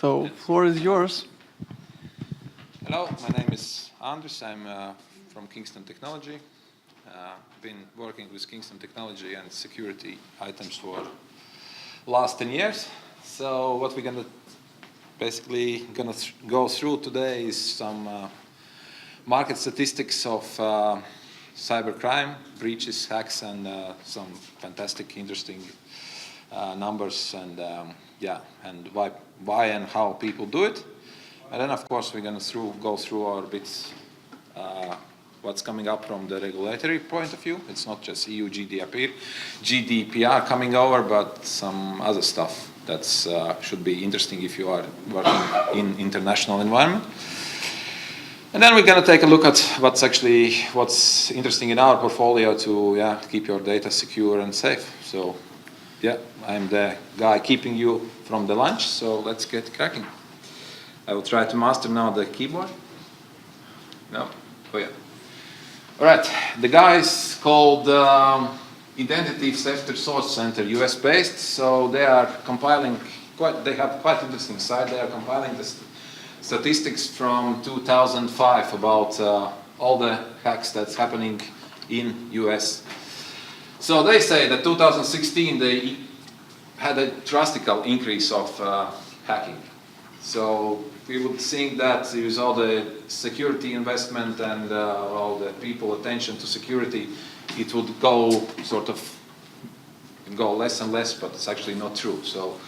So, floor is yours. Hello, my name is Andris. I'm from Kingston Technology. Been working with Kingston Technology and security items for last 10 years. So what we're gonna go through today is some market statistics of cybercrime, breaches, hacks, and some fantastic, interesting numbers, and and why and how people do it. And then, of course, we're going to go through our bits, what's coming up from the regulatory point of view. It's not just EU GDPR coming over, but some other stuff that should be interesting if you are working in international environment. And then we're going to take a look at what's interesting in our portfolio to keep your data secure and safe. So, I'm the guy keeping you from the lunch, so let's get cracking. I will try to master now the keyboard. No? Oh yeah. All right, the guy is called Identity Theft Resource Center, US based, so they are compiling, they have quite interesting site. They are compiling the statistics from 2005 about all the hacks that's happening in US. So they say that 2016 they had a drastic increase of hacking. So we would think that with all the security investment and all the people attention to security, it would go less and less, but it's actually not true. So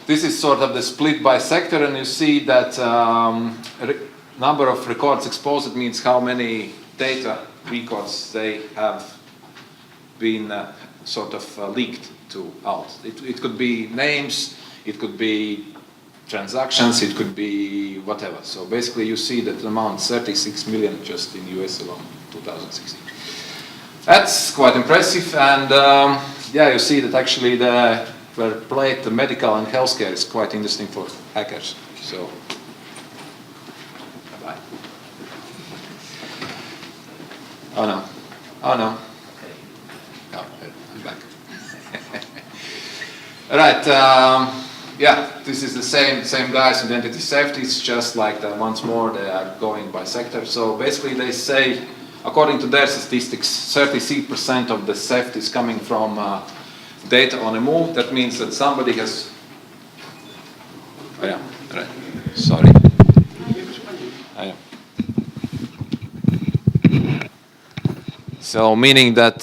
this is sort of the split by sector, and you see that number of records exposed means how many data records they have been leaked out. It could be names, it could be transactions, it could be whatever. So basically you see that amount 36 million just in US alone, 2016. That's quite impressive, and you see that actually the medical and healthcare is quite interesting for hackers. So, bye-bye. Oh no. Oh, I'm back. All right. This is the same guys, identity theft. It's just like that. Once more, they are going by sector. So basically, they say, according to their statistics, 33% of the theft is coming from data on a move. That means that somebody has. Oh yeah, right. Sorry. Oh, yeah. So meaning that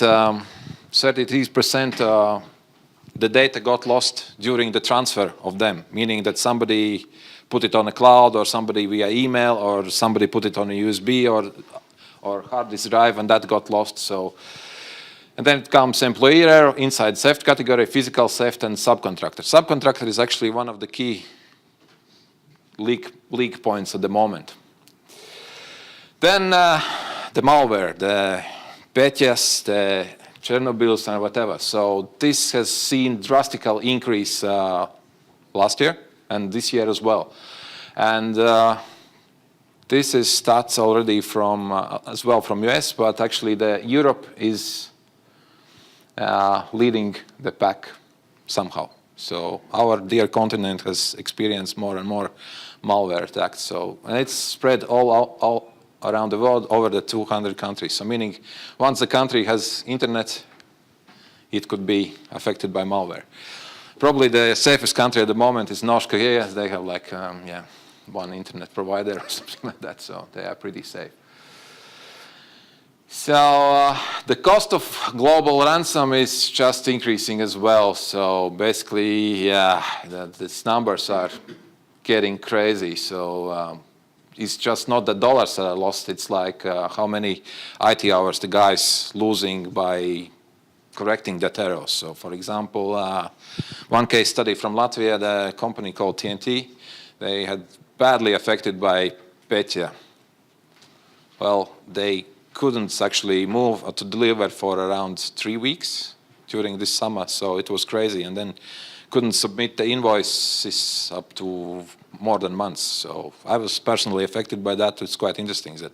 33%. The data got lost during the transfer of them, meaning that somebody put it on a cloud, or somebody via email, or somebody put it on a USB or hard disk drive, and that got lost. So, and then it comes employee error, inside theft category, physical theft, and subcontractor. Subcontractor is actually one of the key leak points at the moment. Then the malware, the Petyas, the Chernobyls and whatever. So this has seen drastic increase last year and this year as well. And this is stats already from as well from US, but actually Europe is leading the pack somehow. So our dear continent has experienced more and more malware attacks. So, and it's spread all around the world, over the 200 countries. So meaning, once the country has internet, it could be affected by malware. Probably the safest country at the moment is North Korea. They have like, one internet provider or something like that, so they are pretty safe. So the cost of global ransom is just increasing as well. So basically, these numbers are getting crazy. So it's just not the dollars that are lost. It's like how many IT hours the guy's losing by correcting that error. So for example, one case study from Latvia, the company called TNT, they had badly affected by Petya. Well, they couldn't actually move to deliver for around 3 weeks during this summer, so it was crazy. And then couldn't submit the invoices up to more than months. So I was personally affected by that. It's quite interesting that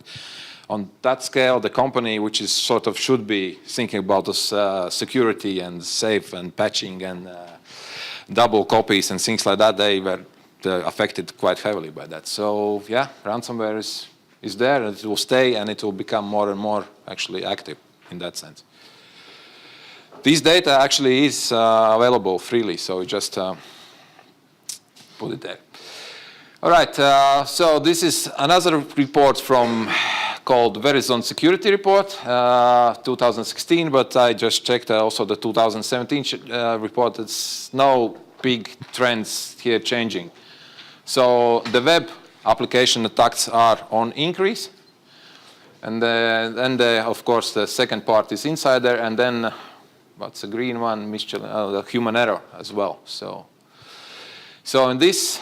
on that scale, the company, which is should be thinking about this security and safe and patching and double copies and things like that, they were affected quite heavily by that. So yeah, ransomware is there, and it will stay, and it will become more and more actually active in that sense. This data actually is available freely, so we just put it there. All right, so this is another report called Verizon Security Report, 2016, but I just checked also the 2017 report. It's no big trends here changing. So the web application attacks are on increase, and then of course the second part is insider, and then what's the green one? The human error as well. So in this,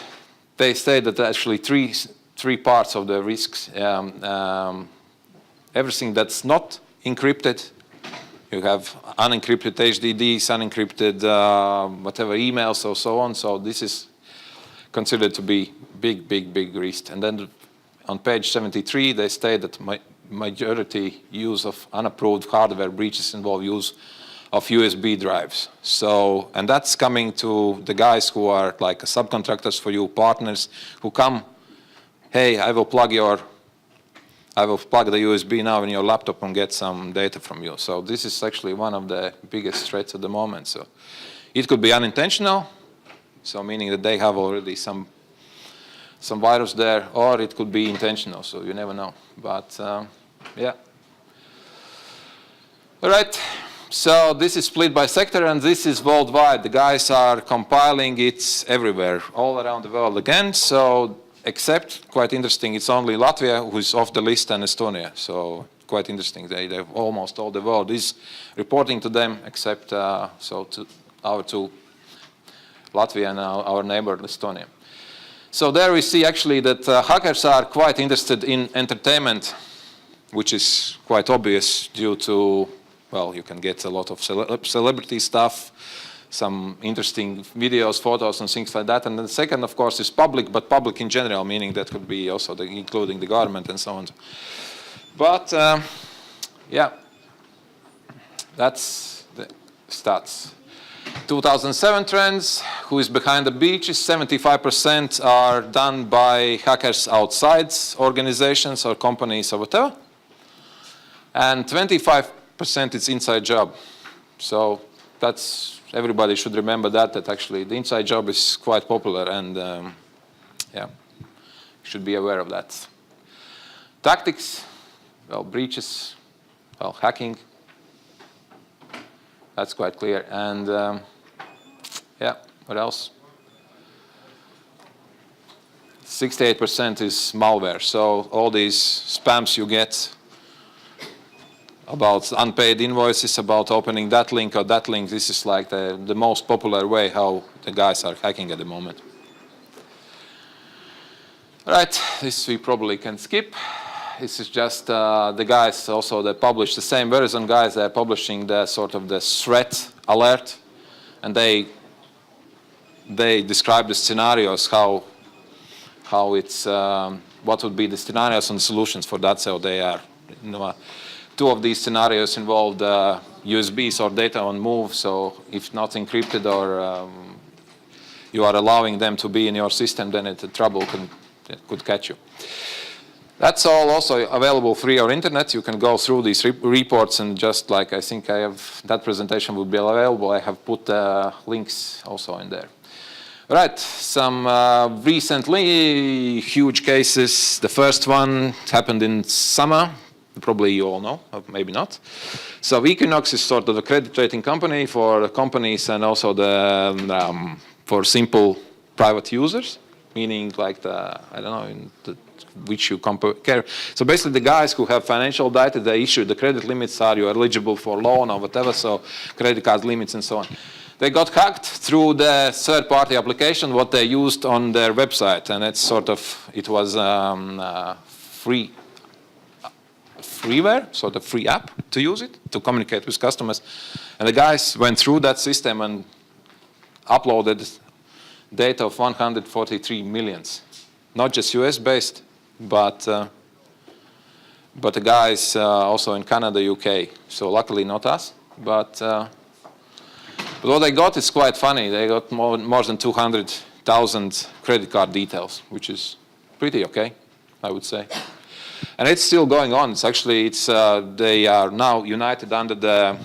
they say that actually three parts of the risks. Everything that's not encrypted. You have unencrypted HDDs, unencrypted whatever emails or so on. So this is considered to be big risk. And then on page 73, they state that majority use of unapproved hardware breaches involve use of USB drives. So, and that's coming to the guys who are like subcontractors for you, partners who come, hey, I will plug the USB now in your laptop and get some data from you. So this is actually one of the biggest threats at the moment. So it could be unintentional, so meaning that they have already some virus there, or it could be intentional, so you never know. But yeah. All right. So this is split by sector, and this is worldwide. The guys are compiling it everywhere, all around the world again. So except, quite interesting, it's only Latvia who's off the list and Estonia. So quite interesting. They almost all the world is reporting to them, except our two, Latvia and our neighbor Estonia. So there we see actually that hackers are quite interested in entertainment, which is quite obvious due to, well, you can get a lot of celebrity stuff, some interesting videos, photos, and things like that. And then the second, of course, is public, but public in general, meaning that could be also including the government and so on. But yeah, that's the stats. 2007 trends, who is behind the breaches? 75% are done by hackers outside organizations or companies or whatever. And 25% is inside job. So that's, everybody should remember that actually the inside job is quite popular, and yeah, you should be aware of that. Tactics, well, breaches, well, hacking, that's quite clear. And yeah, what else? 68% is malware. So all these spams you get about unpaid invoices, about opening that link or that link, this is like the most popular way how the guys are hacking at the moment. All right, this we probably can skip. This is just the guys also that publish, the same Verizon guys, they're publishing the sort of the threat alert, and they describe the scenarios, how it's, what would be the scenarios and solutions for that. So they are, you know, two of these scenarios involved USBs or data on move. So if not encrypted or you are allowing them to be in your system, then trouble could catch you. That's all also available free on internet. You can go through these reports, and just like I think I have, that presentation will be available. I have put links also in there. All right, some recently huge cases. The first one happened in summer. Probably you all know, or maybe not. So Equinox is sort of a credit rating company for companies and also for simple private users, meaning like I don't know, which you compare. So basically the guys who have financial data, they issue the credit limits, are you eligible for loan or whatever, so credit card limits and so on. They got hacked through the third-party application, what they used on their website, and it's sort of, it was freeware, sort of free app to use it, to communicate with customers. And the guys went through that system and uploaded data of 143 millions. Not just US-based, but the guys also in Canada, UK. So luckily not us, but what they got is quite funny. They got more than 200,000 credit card details, which is pretty okay, I would say. And it's still going on. It's actually, they are now united under the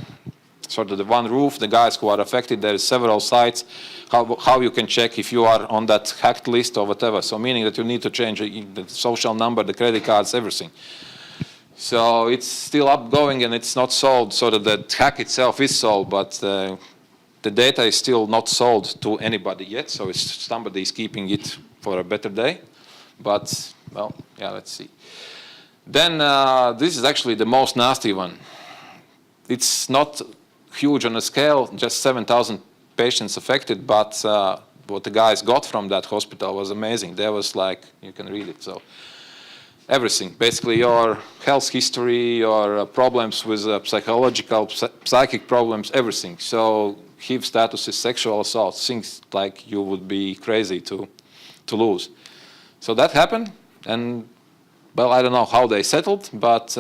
sort of the one roof. The guys who are affected, there is several sites how you can check if you are on that hacked list or whatever. So meaning that you need to change the social number, the credit cards, everything. So it's still upgoing and it's not solved. So that the hack itself is solved, but the data is still not sold to anybody yet. So somebody is keeping it for a better day. But, well, yeah, let's see. Then this is actually the most nasty one. It's not huge on a scale, just 7,000 patients affected, but what the guys got from that hospital was amazing. There was like, you can read it, so everything. Basically your health history, your problems with psychological, psychic problems, everything. So HIV status is sexual assault, things like you would be crazy to lose. So that happened, and well, I don't know how they settled, but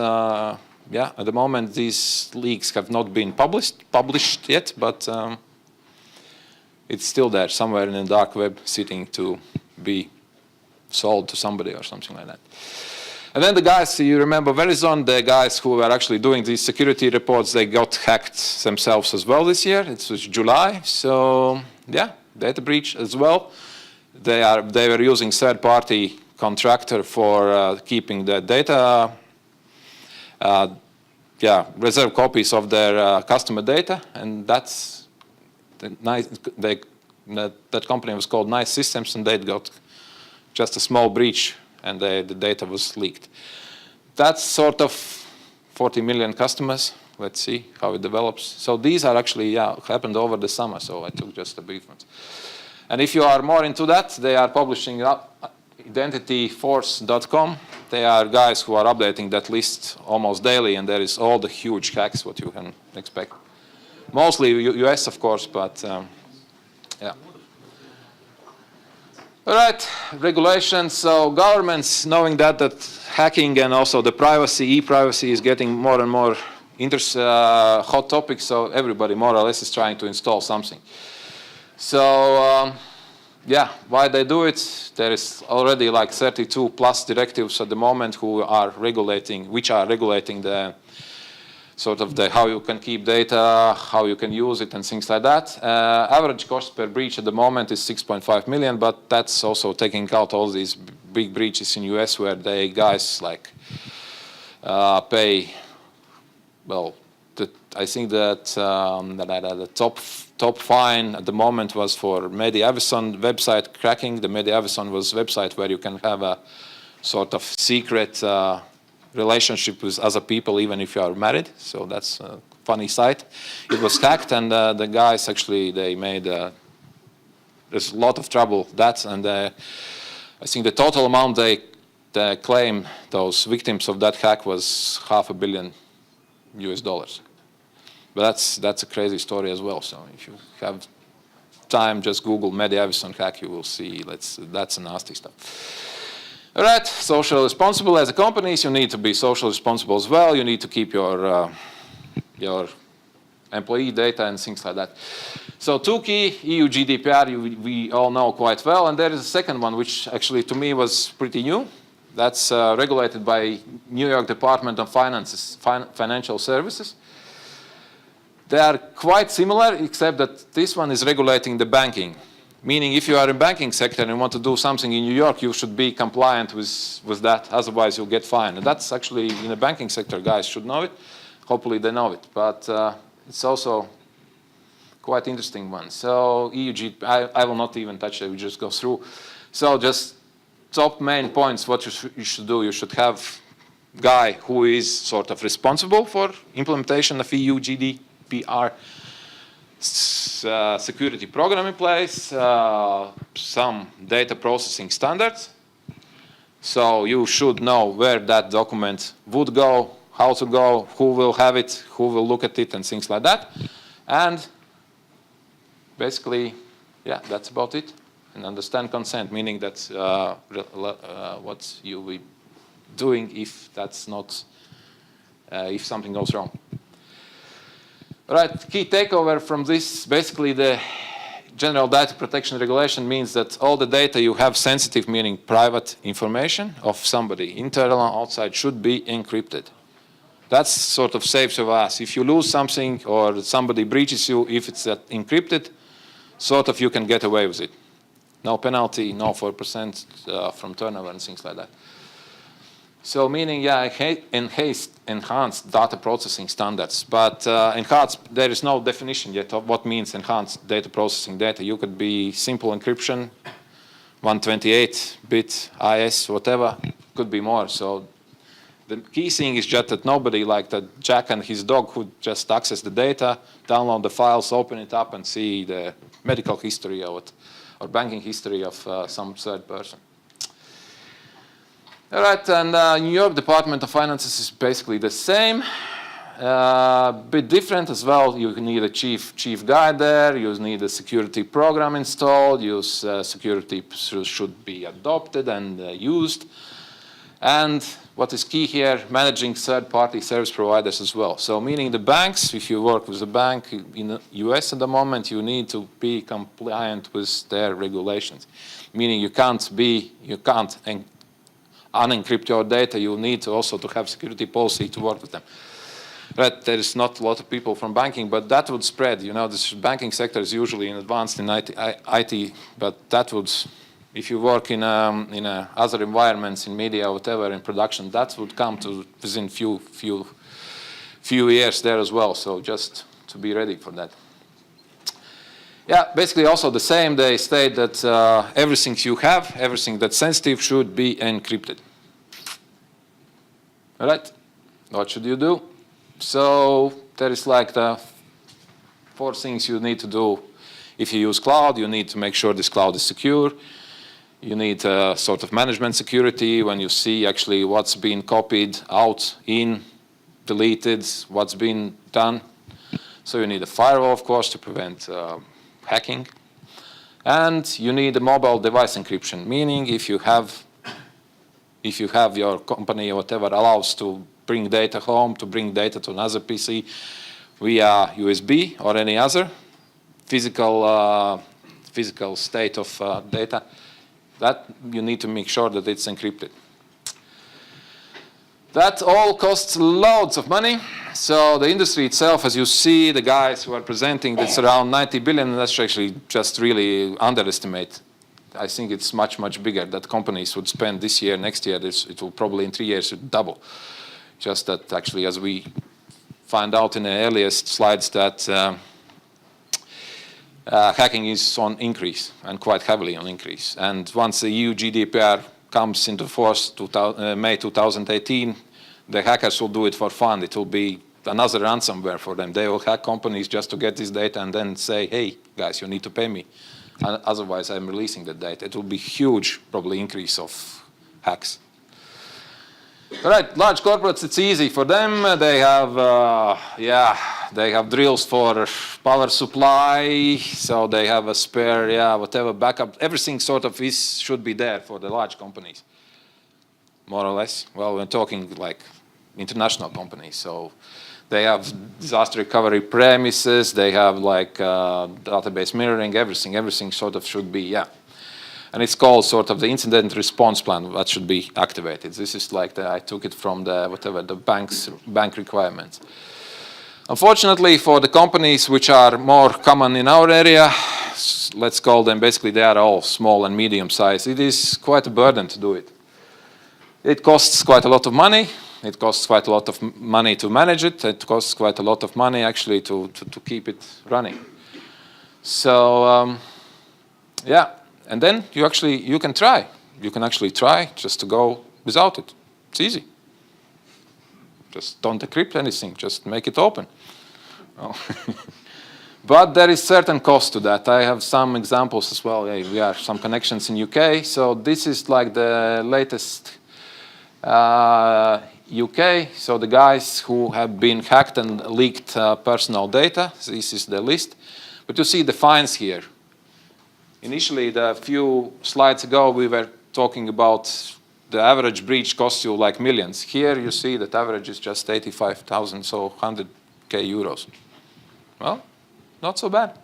yeah, at the moment these leaks have not been published yet, but it's still there somewhere in the dark web, sitting to be sold to somebody or something like that. And then the guys, you remember Verizon, the guys who were actually doing these security reports, they got hacked themselves as well this year. It was July, so yeah, data breach as well. They were using third-party contractor for keeping the data, reserve copies of their customer data, and that's that company was called Nice Systems, and they got just a small breach, and the data was leaked. That's sort of 40 million customers. Let's see how it develops. So these are actually, happened over the summer, so I took just a brief one. And if you are more into that, they are publishing identityforce.com. They are guys who are updating that list almost daily, and there is all the huge hacks what you can expect. Mostly US, of course, but yeah. All right, regulations. So governments, knowing that hacking and also the privacy, e-privacy is getting more and more hot topic, so everybody more or less is trying to install something. So yeah, why they do it? There is already like 32 plus directives at the moment which are regulating the sort of how you can keep data, how you can use it, and things like that. Average cost per breach at the moment is 6.5 million, but that's also taking out all these big breaches in US where they guys like pay, well, I think that the top fine at the moment was for Medi-Avison website cracking. The Medi-Avison was a website where you can have a sort of secret relationship with other people even if you are married. So that's a funny site. It was hacked, and the guys actually, they made, there's a lot of trouble that, and I think the total amount they claim, those victims of that hack, was $500 million US. But that's a crazy story as well. So if you have time, just Google Medi-Avison hack, you will see that's a nasty stuff. All right, social responsible as a companies, you need to be social responsible as well. You need to keep your employee data and things like that. So two key, EU GDPR, we all know quite well, and there is a second one which actually to me was pretty new. That's regulated by New York Department of Financial Services. They are quite similar, except that this one is regulating the banking. Meaning if you are in banking sector and want to do something in New York, you should be compliant with that, otherwise you'll get fined. And that's actually, in the banking sector, guys should know it. Hopefully they know it. But it's also quite interesting one. So I will not even touch it, we just go through. So just top main points, what you should do. You should have a guy who is sort of responsible for implementation of EU GDPR, security program in place, some data processing standards. So you should know where that document would go, how to go, who will have it, who will look at it, and things like that. And basically, yeah, that's about it. And understand consent, meaning that's what you will be doing if that's not, if something goes wrong. All right, key takeover from this, basically general data protection regulation means that all the data you have sensitive, meaning private information of somebody, internal and outside, should be encrypted. That sort of saves of us. If you lose something or somebody breaches you, if it's encrypted, sort of you can get away with it. No penalty, no 4% from turnover and things like that. So meaning, yeah, enhanced data processing standards. But enhanced, there is no definition yet of what means enhanced data processing data. You could be simple encryption, 128-bit IS, whatever, could be more. So the key thing is just that nobody, like that Jack and his dog, could just access the data, download the files, open it up, and see the medical history or banking history of some third person. All right, and New York Department of Finances is basically the same. Bit different as well. You need a chief guy there. You need a security program installed. Security should be adopted and used. And what is key here, managing third-party service providers as well. So meaning the banks, if you work with a bank in the US at the moment, you need to be compliant with their regulations. Meaning you can't unencrypt your data. You need also to have security policy to work with them. But there is not a lot of people from banking, but that would spread. You know, this banking sector is usually advanced in IT, but that would, if you work in other environments, in media, whatever, in production, that would come to within few years there as well. So just to be ready for that. Yeah, basically also the same. They state that everything you have, everything that's sensitive, should be encrypted. All right, what should you do? So there is like the 4 things you need to do. If you use cloud, you need to make sure this cloud is secure. You need sort of management security when you see actually what's been copied out, in, deleted, what's been done. So you need a firewall, of course, to prevent hacking. And you need a mobile device encryption, meaning if you have your company or whatever allows to bring data home, to bring data to another PC via USB or any other physical state of data, that you need to make sure that it's encrypted. That all costs loads of money. So the industry itself, as you see, the guys who are presenting, it's around 90 billion. And that's actually just really underestimate. I think it's much, much bigger that companies would spend this year, next year. It will probably in 3 years double. Just that actually, as we find out in the earliest slides, that hacking is on increase and quite heavily on increase. And once the EU GDPR comes into force, May 2018, the hackers will do it for fun. It will be another ransomware for them. They will hack companies just to get this data and then say, hey, guys, you need to pay me. Otherwise, I'm releasing the data. It will be huge, probably, increase of hacks. All right, large corporates, it's easy for them. They have, they have drills for power supply, so they have a spare, whatever backup. Everything sort of should be there for the large companies, more or less. Well, we're talking like international companies, so they have disaster recovery premises. They have like database mirroring. Everything sort of should be, And it's called sort of the incident response plan that should be activated. This is like I took it from the bank requirements. Unfortunately, for the companies which are more common in our area, let's call them basically, they are all small and medium size. It is quite a burden to do it. It costs quite a lot of money. It costs quite a lot of money to manage it. It costs quite a lot of money actually to keep it running. So and then you can try. You can actually try just to go without it. It's easy. Just don't decrypt anything. Just make it open. Oh. But there is certain cost to that. I have some examples as well. We have some connections in UK. So this is like the latest UK. So the guys who have been hacked and leaked personal data. This is the list. But you see the fines here. Initially, a few slides ago, we were talking about the average breach costs you like millions. Here you see that average is just 85,000, so 100K euros. Well, not so bad.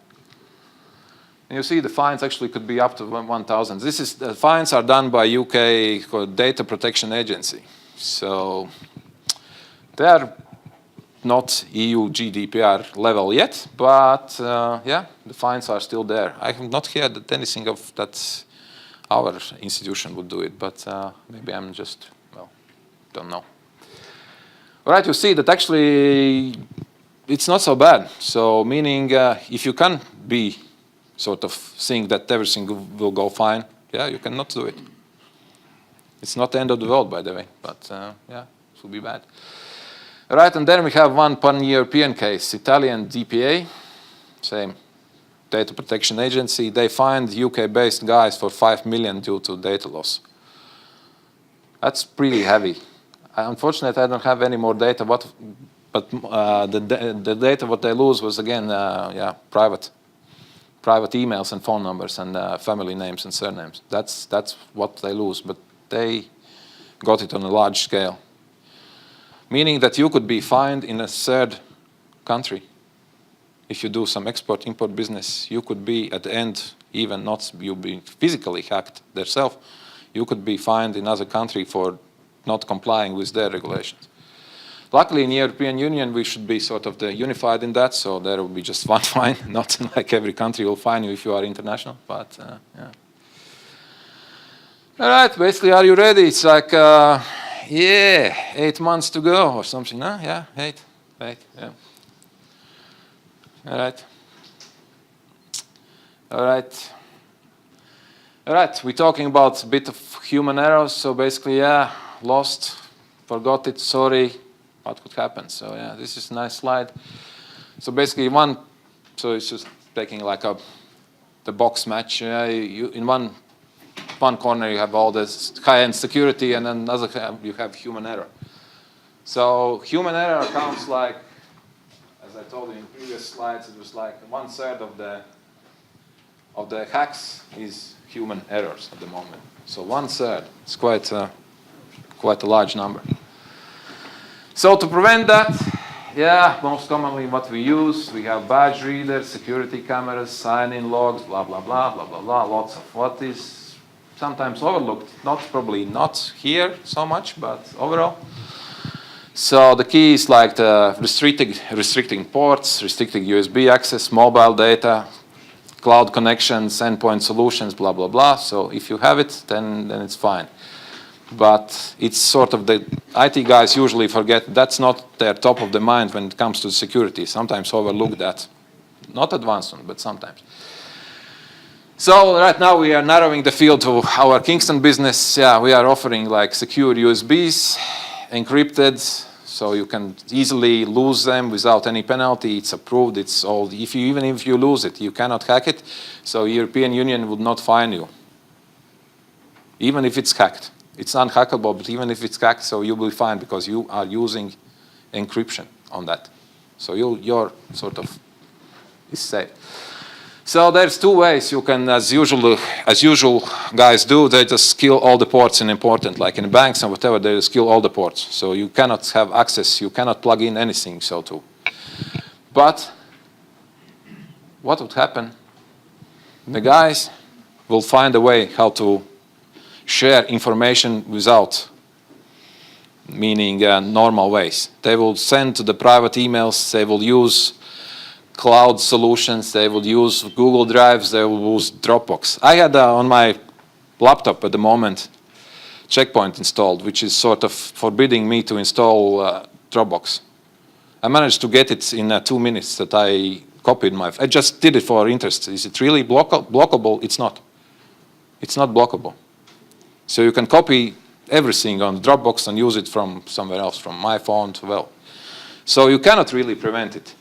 And you see the fines actually could be up to 1,000. The fines are done by UK called Data Protection Agency. So they are not EU GDPR level yet, but yeah, the fines are still there. I have not heard that anything of that our institution would do it, but maybe I'm just, well, don't know. All right, you see that actually it's not so bad. So meaning if you can be sort of think that everything will go fine, yeah, you cannot do it. It's not the end of the world, by the way, but yeah, it will be bad. All right, and then we have one pan-European case, Italian DPA, same data protection agency. They fined UK-based guys for 5 million due to data loss. That's pretty heavy. Unfortunately, I don't have any more data, but the data what they lose was again, yeah, private emails and phone numbers and family names and surnames. That's what they lose, but they got it on a large scale. Meaning that you could be fined in a third country. If you do some export-import business, you could be at the end, even not you being physically hacked themselves, you could be fined in another country for not complying with their regulations. Luckily, in the European Union, we should be sort of unified in that, so there will be just one fine, not like every country will fine you if you are international, but yeah. All right, basically, are you ready? It's like, yeah, 8 months to go or something, huh? Yeah, eight, yeah. All right. All right. All right, we're talking about a bit of human errors, so basically, yeah, lost, forgot it, sorry, what could happen? So yeah, this is a nice slide. So basically so it's just taking like the box match. In one corner you have all this high-end security, and then another you have human error. So human error counts like, as I told you in previous slides, it was like 1/3 of the hacks is human errors at the moment. So 1/3, it's quite a large number. So to prevent that, yeah, most commonly what we use, we have badge readers, security cameras, sign-in logs, blah, blah, blah, blah, blah, blah, lots of what is sometimes overlooked, probably not here so much, but overall. So the key is like the restricting ports, restricting USB access, mobile data, cloud connections, endpoint solutions, blah, blah, blah. So if you have it, then it's fine. But it's sort of the IT guys usually forget that's not their top of the mind when it comes to security. Sometimes overlook that. Not advanced one, but sometimes. So right now we are narrowing the field to our Kingston business. Yeah, we are offering like secure USBs, encrypted, so you can easily lose them without any penalty. It's approved. It's all. Even if you lose it, you cannot hack it. So European Union would not fine you, even if it's hacked. It's unhackable, but even if it's hacked, so you will be fine because you are using encryption on that. So your sort of is safe. So there's two ways you can, as usual guys do, they just kill all the ports in important, like in banks and whatever, they just kill all the ports. So you cannot have access, you cannot plug in anything, so too. But what would happen? The guys will find a way how to share information without, meaning normal ways. They will send to the private emails, they will use cloud solutions, they will use Google Drives, they will use Dropbox. I had on my laptop at the moment Checkpoint installed, which is sort of forbidding me to install Dropbox. I managed to get it in 2 minutes that I copied I just did it for interest. Is it really blockable? It's not. It's not blockable. So you can copy everything on Dropbox and use it from somewhere else, from my phone to well. So you cannot really prevent it.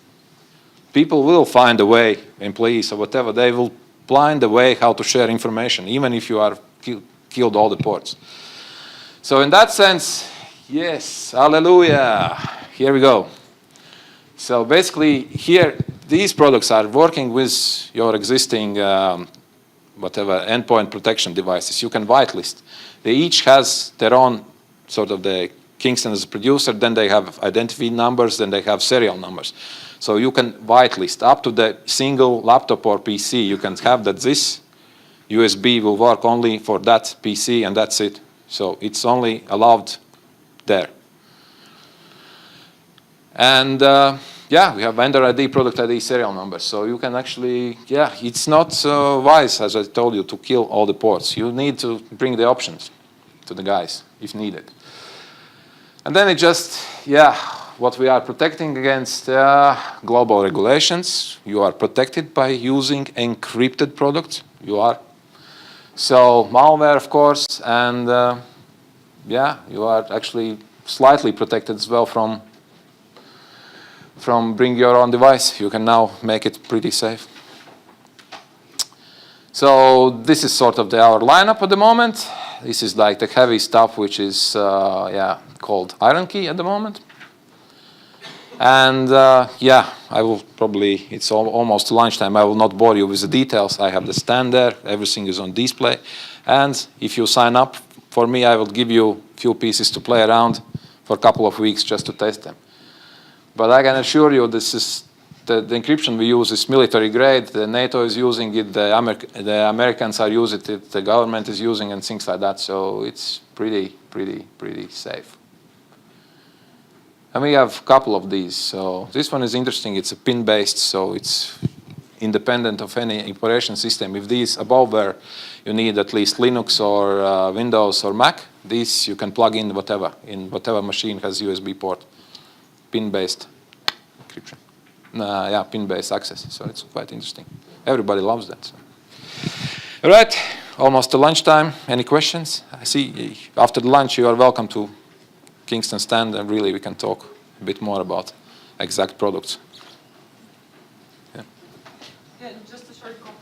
People will find a way, employees or whatever, they will find a way how to share information, even if you are killed all the ports. So in that sense, yes, hallelujah, here we go. So basically here, these products are working with your existing whatever endpoint protection devices. You can whitelist. They each has their own sort of the Kingston as a producer, then they have identity numbers, then they have serial numbers. So you can whitelist up to the single laptop or PC. You can have that this USB will work only for that PC and that's it. So it's only allowed there. And yeah, we have vendor ID, product ID, serial numbers. So you can actually, yeah, it's not wise, as I told you, to kill all the ports. You need to bring the options to the guys if needed. And then it just, yeah, what we are protecting against global regulations. You are protected by using encrypted products. You are. So malware, of course, and yeah, you are actually slightly protected as well from bring your own device. You can now make it pretty safe. So this is sort of our lineup at the moment. This is like the heavy stuff, which is yeah, called Iron Key at the moment. And yeah, I will probably, it's almost lunchtime, I will not bore you with the details. I have the stand there, everything is on display. And if you sign up for me, I will give you a few pieces to play around for a couple of weeks just to test them. But I can assure you this is, the encryption we use is military grade, the NATO is using it, the Americans are using it, the government is using it, and things like that. So it's pretty safe. And we have a couple of these. So this one is interesting. It's a pin-based, so it's independent of any operation system. If these above where you need at least Linux or Windows or Mac, these you can plug in whatever machine has USB port. Pin-based encryption. Yeah, pin-based access. So it's quite interesting. Everybody loves that. So. All right, almost to lunchtime. Any questions? I see after the lunch you are welcome to Kingston stand, and really we can talk a bit more about exact products. Yeah. Yeah, just a short comment.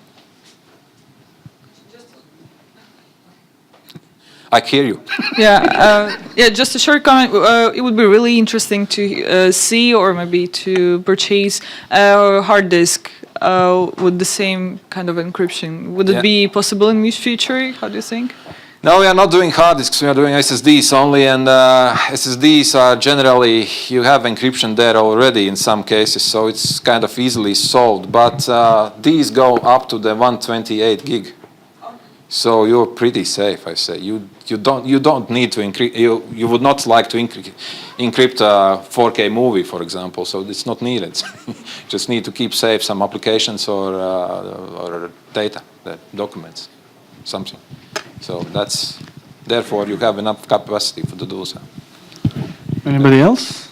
I hear you. Yeah, yeah. Just a short comment. It would be really interesting to see, or maybe to purchase a hard disk with the same kind of encryption. Would it be possible in the future? How do you think? No, we are not doing hard disks. We are doing SSDs only, and SSDs are generally, you have encryption there already in some cases, so it's kind of easily solved. But these go up to the 128 gig, so you're pretty safe. I say you don't need to encrypt. You would not like to encrypt a 4K movie, for example. So it's not needed. Just need to keep safe some applications or data, documents, something. So that's, therefore, you have enough capacity to do so. Anybody else?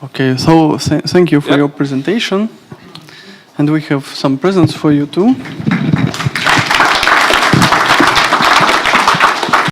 Okay, so thank you for your presentation. And we have some presents for you too.